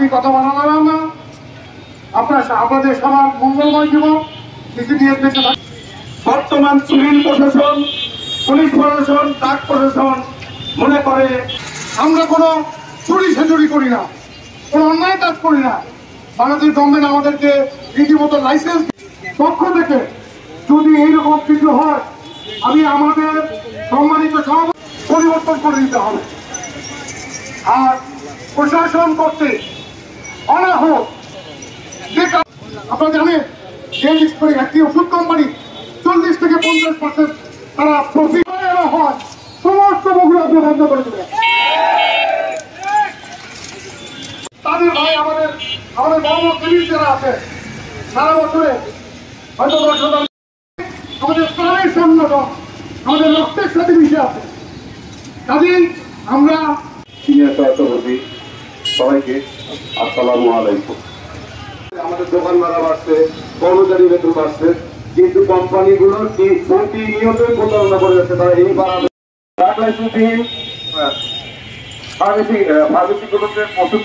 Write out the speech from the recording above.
আমি কথা বানালাম না। আপনাদের সবার মঙ্গলময় জীবন সিসিটিএস বেঁচে থাকে। বর্তমান সিভিল প্রশাসন, পুলিশ প্রশাসন, ডাক প্রশাসন মনে করে আমরা কোনো চুরি সেচুরি করি না, কোনো অন্যায় কাজ করি না। বাংলাদেশ গভর্নমেন্ট আমাদেরকে রীতিমতো লাইসেন্স পক্ষ থেকে যদি এইরকম কিছু হয়, আমি আমাদের সম্মানিত সব পরিবর্তন করে দিতে হবে। আর প্রশাসন করতে অনাহত আপনারা জানেন যে একটি ওষুধ কোম্পানি 40 থেকে 50% তারা প্রফিট হয়, সমস্ত বগুড়া বন্ধ করে দেবে। তাদের ভাই আমাদের বড় বড় পুলিশ যারা আছে সারা বছরে হয়তো 10,000 আমাদের প্রাণের সংগঠন আমাদের রক্তের সাথে মিশে আছে। কাজেই আমরা সবাইকে আসসালামু আলাইকুম। আমাদের দোকান ভাড়া বাড়ছে, কর্মচারী বেতন বাড়ছে, কিন্তু কোম্পানিগুলো প্রতিনিয়তই প্রতারণা করে যাচ্ছে। তারা এই ফার্মেসিগুলোতে ওষুধ